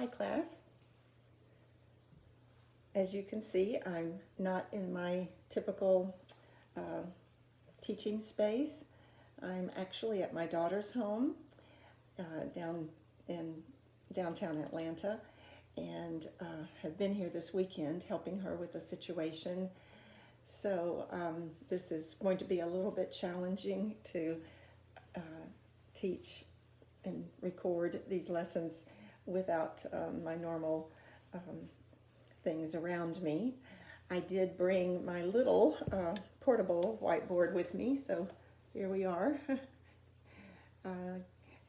Hi class. As you can see, I'm not in my typical uh, teaching space. I'm actually at my daughter's home down in downtown Atlanta, and have been here this weekend helping her with a situation. So this is going to be a little bit challenging to uh, teach and record these lessons without my normal things around me. I did bring my little portable whiteboard with me, so here we are. uh,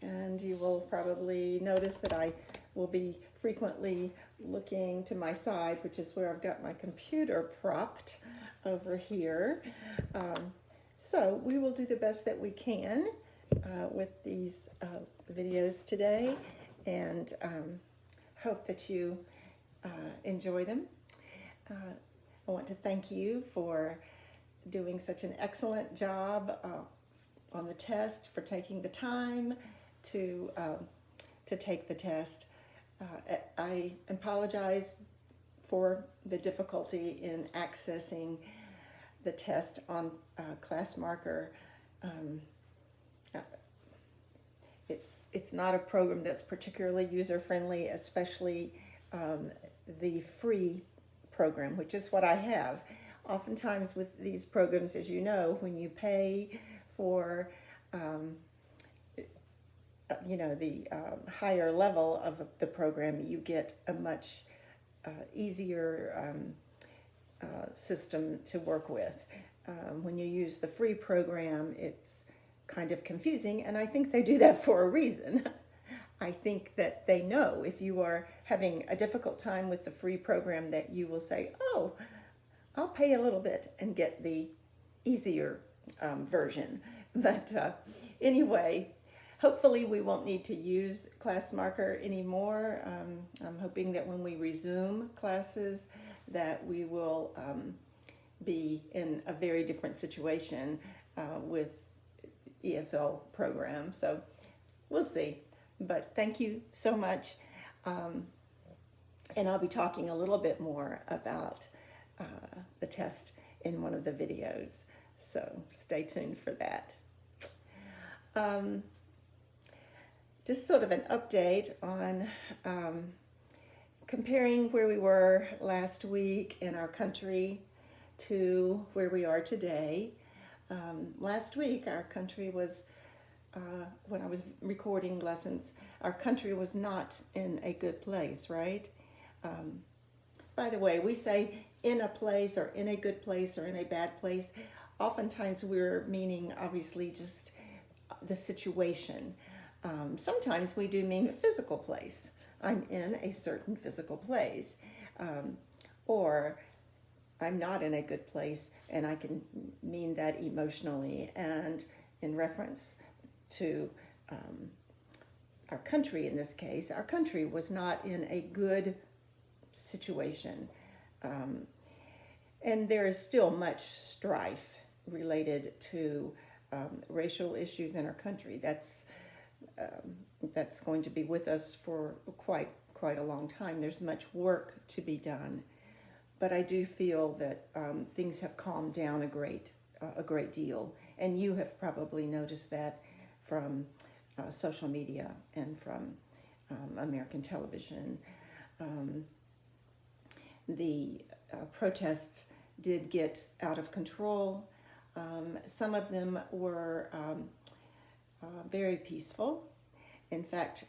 and you will probably notice that I will be frequently looking to my side, which is where I've got my computer propped over here. So we will do the best that we can with these videos today, and hope that you enjoy them. I want to thank you for doing such an excellent job on the test, for taking the time to take the test. I apologize for the difficulty in accessing the test on Class Marker. It's not a program that's particularly user-friendly, especially the free program, which is what I have. Oftentimes with these programs, as you know, when you pay for the higher level of the program, you get a much easier system to work with. When you use the free program, it's kind of confusing, and I think they do that for a reason. I think that they know if you are having a difficult time with the free program that you will say, oh, I'll pay a little bit and get the easier version. But anyway, hopefully we won't need to use Class Marker anymore. I'm hoping that when we resume classes that we will be in a very different situation with ESL program. So we'll see. But thank you so much. And I'll be talking a little bit more about the test in one of the videos. So stay tuned for that. Just sort of an update on comparing where we were last week in our country to where we are today. Last week, our country was, when I was recording lessons, our country was not in a good place, right? By the way, we say in a place or in a good place or in a bad place. Oftentimes we're meaning obviously just the situation. Sometimes we do mean a physical place. I'm in a certain physical place. Or I'm not in a good place, and I can mean that emotionally and in reference to our country in this case. Our country was not in a good situation. And there is still much strife related to racial issues in our country. That's going to be with us for quite a long time. There's much work to be done. But I do feel that things have calmed down a great deal, and you have probably noticed that from social media and from American television. The protests did get out of control. Some of them were very peaceful. In fact,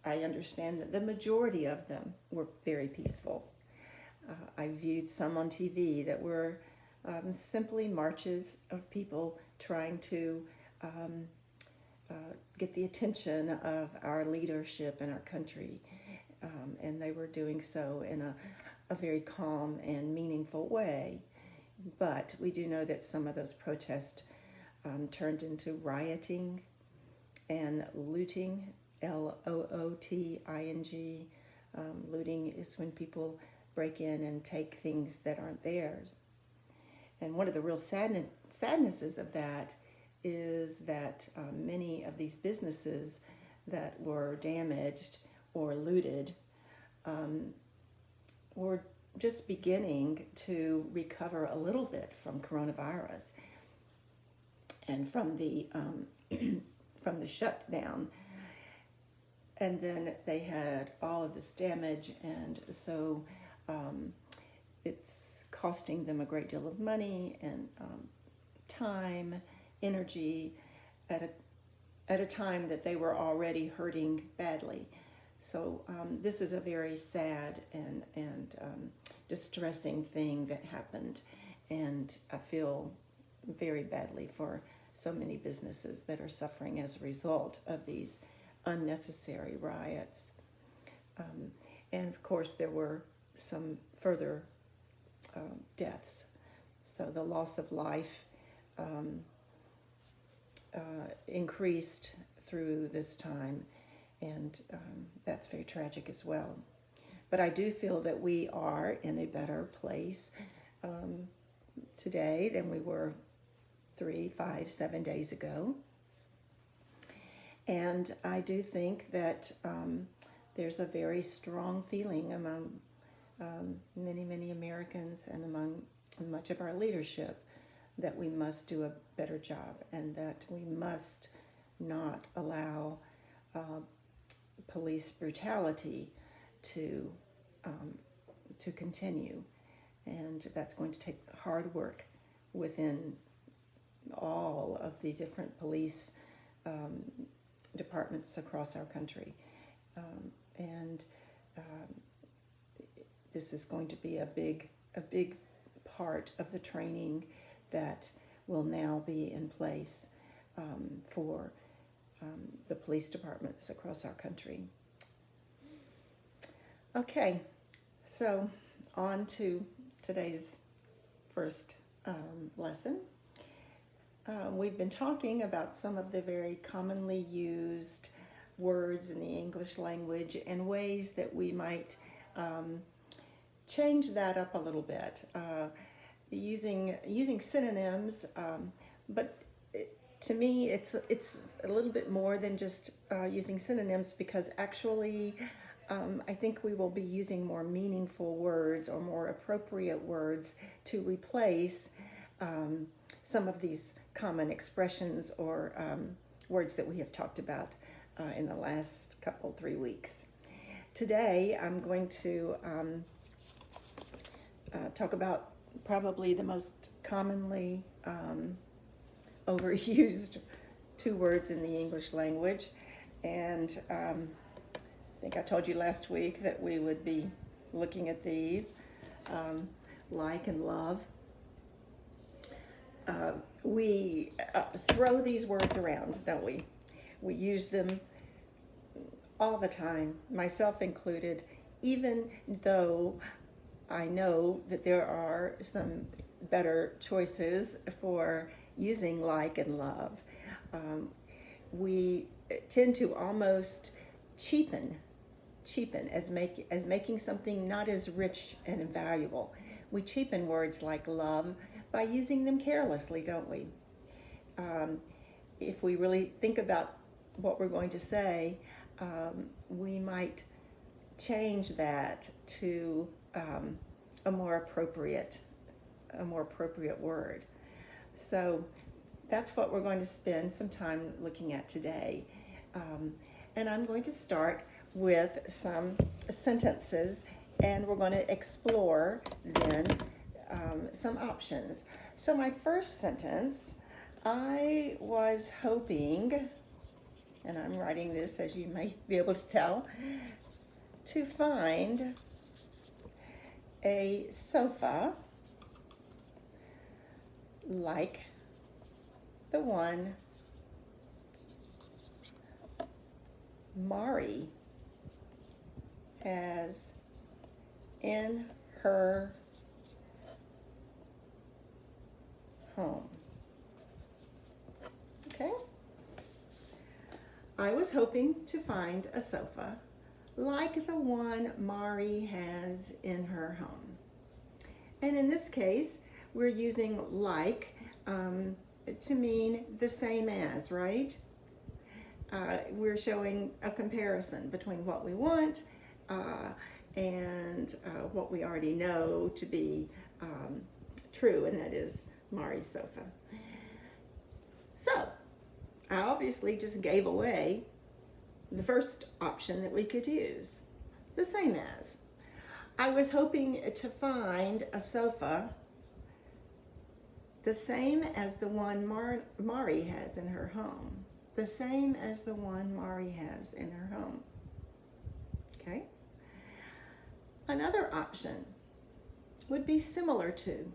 I understand that the majority of them were very peaceful. I viewed some on TV that were simply marches of people trying to get the attention of our leadership in our country. And they were doing so in a very calm and meaningful way. But we do know that some of those protests turned into rioting and looting, Looting. Looting is when people break in and take things that aren't theirs. And one of the real sadnesses of that is that many of these businesses that were damaged or looted we're just beginning to recover a little bit from coronavirus and from the from the shutdown. And then they had all of this damage, and so it's costing them a great deal of money and time, energy at a time that they were already hurting badly. So this is a very sad and distressing thing that happened, and I feel very badly for so many businesses that are suffering as a result of these unnecessary riots. And of course, there were some further deaths. So the loss of life increased through this time, and that's very tragic as well. But I do feel that we are in a better place today than we were 3, 5, 7 days ago. And I do think that there's a very strong feeling among many, many Americans and among much of our leadership that we must do a better job, and that we must not allow police brutality to continue. And that's going to take hard work within all of the different police departments across our country. And this is going to be a big part of the training that will now be in place for the police departments across our country. Okay, so on to today's first lesson. We've been talking about some of the very commonly used words in the English language and ways that we might change that up a little bit, using synonyms. But to me, it's a little bit more than just using synonyms, because actually, I think we will be using more meaningful words or more appropriate words to replace some of these common expressions or words that we have talked about in the last 3 weeks. Today, I'm going to talk about probably the most commonly overused 2 words in the English language. And I think I told you last week that we would be looking at these, like and love. We throw these words around, don't we? We use them all the time, myself included, even though I know that there are some better choices for using like and love. We tend to almost cheapen as making something not as rich and valuable. We cheapen words like love by using them carelessly, don't we? If we really think about what we're going to say, we might change that to a more appropriate word. So that's what we're going to spend some time looking at today. And I'm going to start with some sentences, and we're going to explore then some options. So my first sentence, I was hoping, and I'm writing this as you may be able to tell, to find a sofa like the one Mari has in her home. Okay? I was hoping to find a sofa like the one Mari has in her home. And in this case, we're using like to mean the same as, right? We're showing a comparison between what we want and what we already know to be true, and that is Mari's sofa. So, I obviously just gave away the first option that we could use, the same as. I was hoping to find a sofa the same as the one Mari has in her home. The same as the one Mari has in her home. Okay? Another option would be similar to.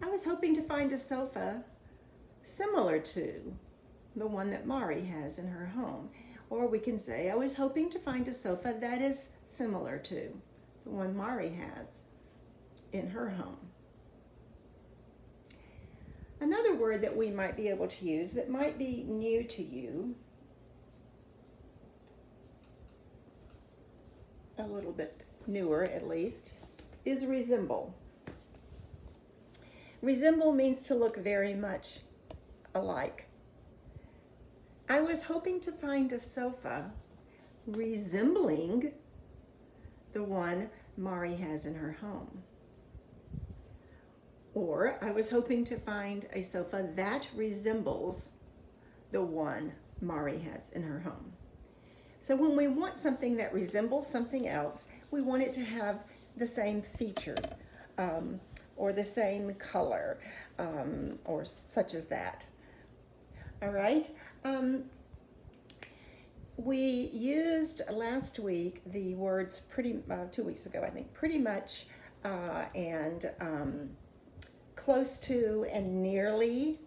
I was hoping to find a sofa similar to the one that Mari has in her home. Or we can say, I was hoping to find a sofa that is similar to the one Mari has in her home. Another word that we might be able to use that might be new to you, a little bit newer at least, is resemble. Resemble means to look very much alike. I was hoping to find a sofa resembling the one Mari has in her home. Or I was hoping to find a sofa that resembles the one Mari has in her home. So when we want something that resembles something else, we want it to have the same features or the same color or such as that. All right? We used last week the words 2 weeks ago, I think, pretty much and close to and nearly.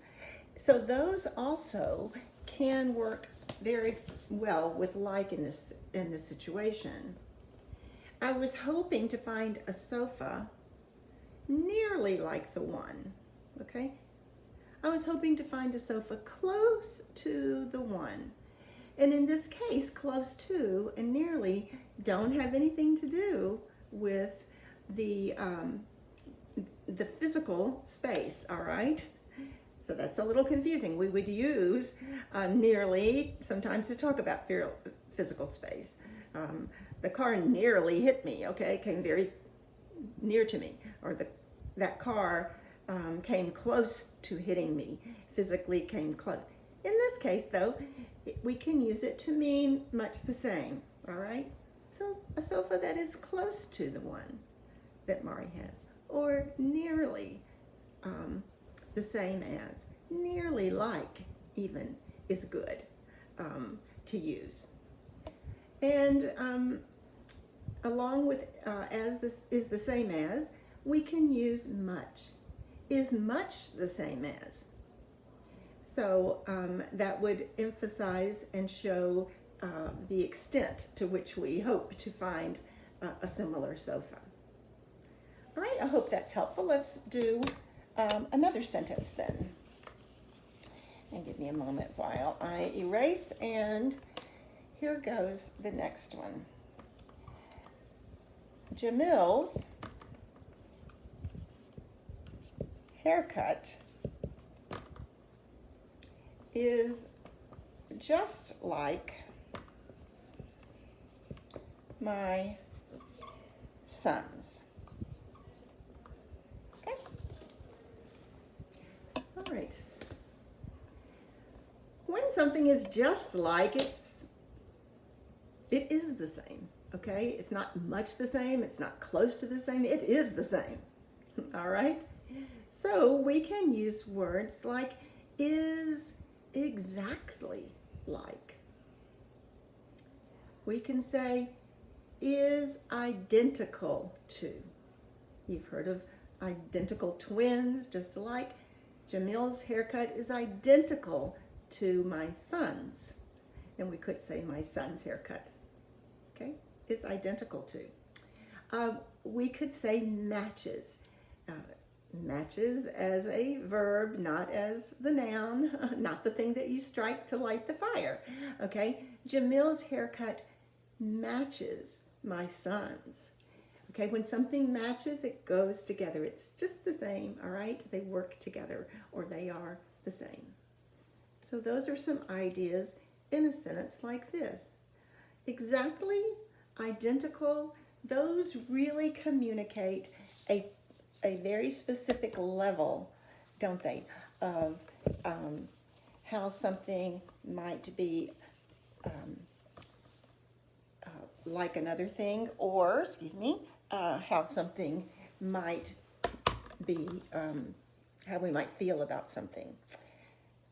So those also can work very well with like in this situation. I was hoping to find a sofa nearly like the one, okay? I was hoping to find a sofa close to the one. And in this case, close to and nearly don't have anything to do with the physical space, all right? So that's a little confusing. We would use nearly sometimes to talk about physical space. The car nearly hit me, okay? Came very near to me. Or that car came close to hitting me, physically came close. In this case, though, we can use it to mean much the same, all right? So a sofa that is close to the one that Mari has, or nearly the same as, nearly like even is good to use. And along with as this is the same as, we can use much. Is much the same as? So that would emphasize and show the extent to which we hope to find a similar sofa. All right, I hope that's helpful. Let's do another sentence then. And give me a moment while I erase, and here goes the next one. Jamil's haircut is just like my son's. Okay? All right. When something is just like, it is the same, okay? It's not much the same, it's not close to the same, it is the same, all right? So we can use words like is exactly like. We can say is identical to. You've heard of identical twins, just alike. Jamil's haircut is identical to my son's. And we could say my son's haircut, okay, is identical to. We could say matches. Matches as a verb, not as the noun, not the thing that you strike to light the fire, okay? Jamil's haircut matches my son's. Okay, when something matches, it goes together. It's just the same, all right? They work together, or they are the same. So those are some ideas in a sentence like this. Exactly, identical, those really communicate a very specific level, don't they, of how something might be like another thing, or, excuse me, how something might be, how we might feel about something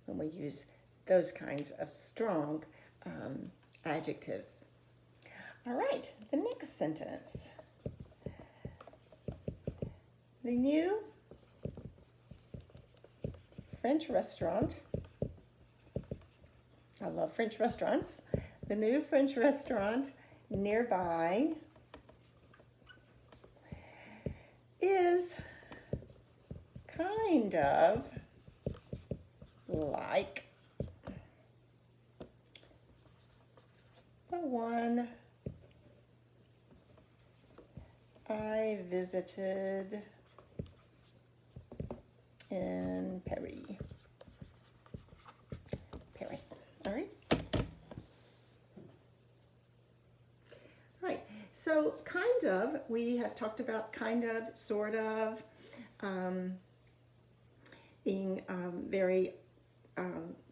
when we use those kinds of strong adjectives. All right, the next sentence. The new French restaurant, I love French restaurants, the new French restaurant nearby is kind of like the one I visited in Paris. All right. Right. So kind of, we have talked about kind of, sort of, being very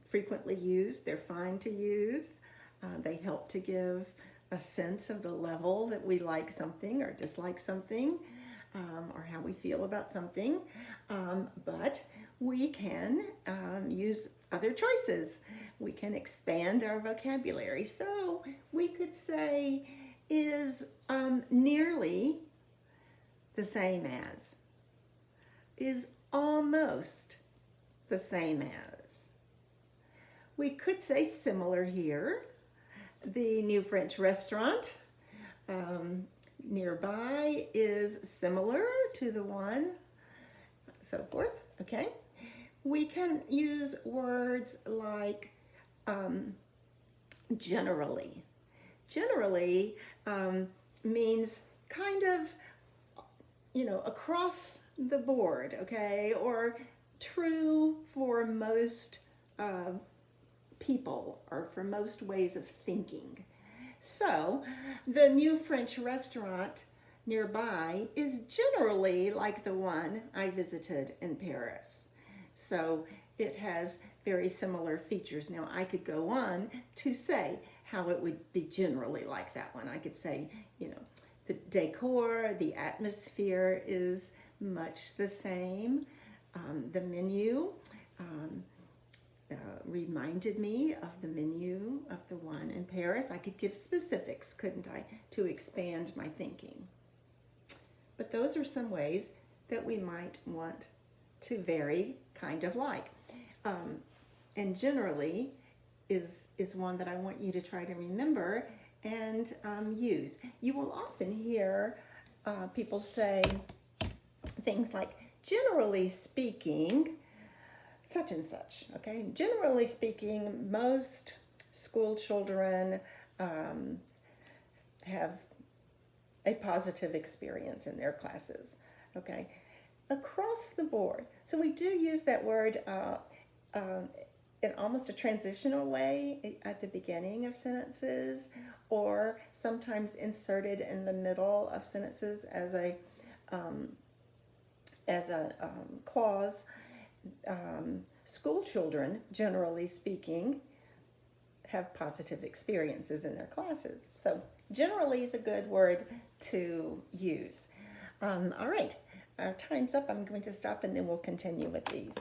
frequently used. They're fine to use. They help to give a sense of the level that we like something or dislike something, or how we feel about something. But we can use other choices. We can expand our vocabulary. So we could say is nearly the same as, is almost the same as. We could say similar here. The new French restaurant nearby is similar to the one, so forth, okay? We can use words like generally. Generally means kind of, across the board, okay? Or true for most people or for most ways of thinking. So the new French restaurant nearby is generally like the one I visited in Paris. So it has very similar features. Now I could go on to say how it would be generally like that one. I could say, the decor, the atmosphere is much the same. The menu reminded me of the menu of the one in Paris. I could give specifics, couldn't I, to expand my thinking. But those are some ways that we might want to vary kind of like. And generally is one that I want you to try to remember and use. You will often hear people say things like, generally speaking, such and such, okay? Generally speaking, most school children have a positive experience in their classes, okay? Across the board. So we do use that word in almost a transitional way at the beginning of sentences, or sometimes inserted in the middle of sentences as a clause. School children, generally speaking, have positive experiences in their classes. So generally is a good word to use. All right, our time's up. I'm going to stop and then we'll continue with these.